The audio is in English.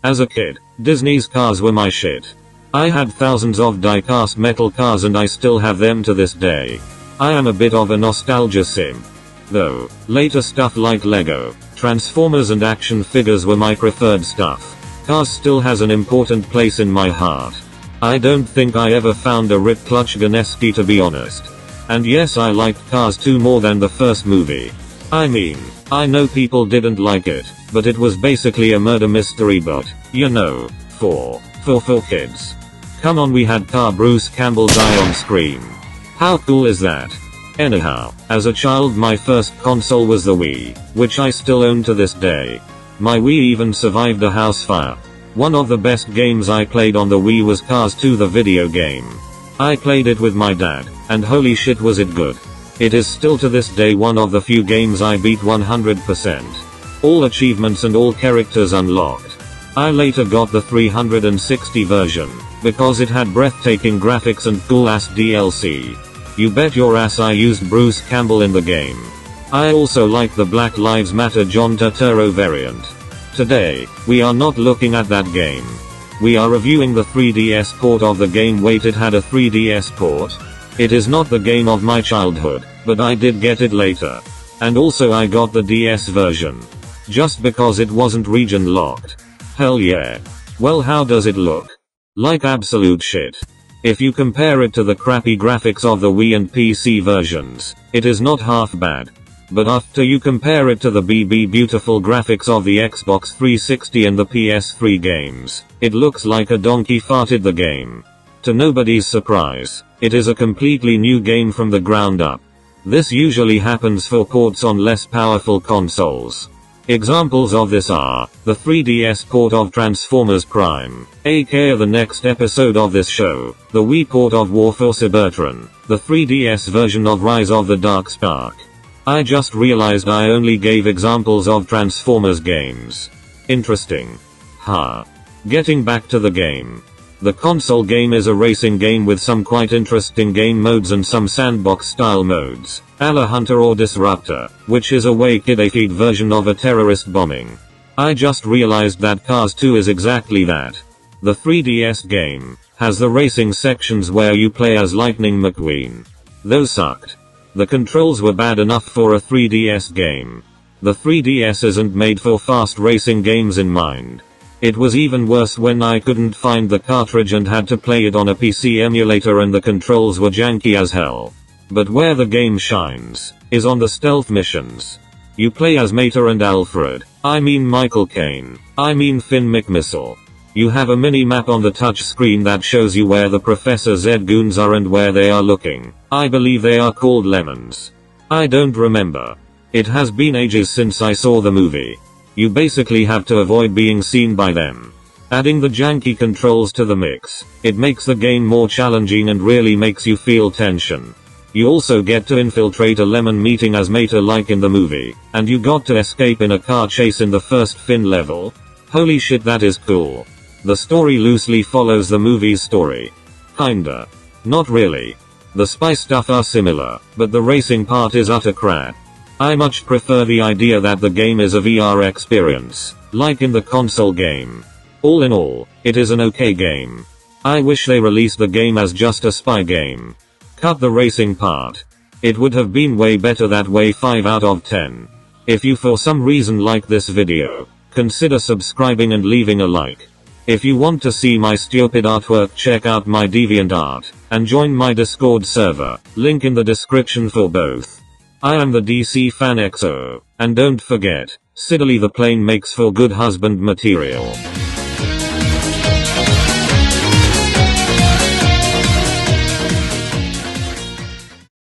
As a kid, Disney's cars were my shit. I had thousands of die-cast metal cars and I still have them to this day. I am a bit of a nostalgia simp. Though, later stuff like Lego, Transformers and action figures were my preferred stuff. Cars still has an important place in my heart. I don't think I ever found a Rip Clutch Ganeski to be honest. And yes, I liked Cars 2 more than the first movie. I mean, I know people didn't like it, but it was basically a murder mystery, but, you know, for kids. Come on, we had car Bruce Campbell die on screen. How cool is that? Anyhow, as a child my first console was the Wii, which I still own to this day. My Wii even survived a house fire. One of the best games I played on the Wii was Cars 2, the video game. I played it with my dad, and holy shit was it good. It is still to this day one of the few games I beat 100%. All achievements and all characters unlocked. I later got the 360 version, because it had breathtaking graphics and cool ass DLC. You bet your ass I used Bruce Campbell in the game. I also like the Black Lives Matter John Turturro variant. Today, we are not looking at that game. We are reviewing the 3DS port of the game. Wait, it had a 3DS port? It is not the game of my childhood, but I did get it later. And also I got the DS version. Just because it wasn't region locked. Hell yeah. Well, how does it look? Like absolute shit. If you compare it to the crappy graphics of the Wii and PC versions, it is not half bad. But after you compare it to the beautiful graphics of the Xbox 360 and the PS3 games, it looks like a donkey farted the game. To nobody's surprise, it is a completely new game from the ground up. This usually happens for ports on less powerful consoles. Examples of this are, the 3DS port of Transformers Prime, aka the next episode of this show, the Wii port of War for Cybertron, the 3DS version of Rise of the Dark Spark. I just realized I only gave examples of Transformers games. Interesting. Getting back to the game. The console game is a racing game with some quite interesting game modes and some sandbox style modes, a la Hunter or Disruptor, which is a way kid-feed version of a terrorist bombing. I just realized that Cars 2 is exactly that. The 3DS game has the racing sections where you play as Lightning McQueen. Those sucked. The controls were bad enough for a 3DS game. The 3DS isn't made for fast racing games in mind. It was even worse when I couldn't find the cartridge and had to play it on a PC emulator and the controls were janky as hell. But where the game shines is on the stealth missions. You play as Mater and Alfred, I mean Michael Caine, I mean Finn McMissile. You have a mini-map on the touch screen that shows you where the Professor Z goons are and where they are looking. I believe they are called lemons. I don't remember. It has been ages since I saw the movie. You basically have to avoid being seen by them. Adding the janky controls to the mix, it makes the game more challenging and really makes you feel tension. You also get to infiltrate a lemon meeting as Mater like in the movie, and you got to escape in a car chase in the first Finn level. Holy shit, that is cool. The story loosely follows the movie's story. Kinda. Not really. The spy stuff are similar, but the racing part is utter crap. I much prefer the idea that the game is a VR experience, like in the console game. All in all, it is an okay game. I wish they released the game as just a spy game. Cut the racing part. It would have been way better that way. 5 out of 10. If you for some reason like this video, consider subscribing and leaving a like. If you want to see my stupid artwork, check out my Deviantart, and join my Discord server, link in the description for both. I am the DC Fan XO, and don't forget, Siddeley the plane makes for good husband material.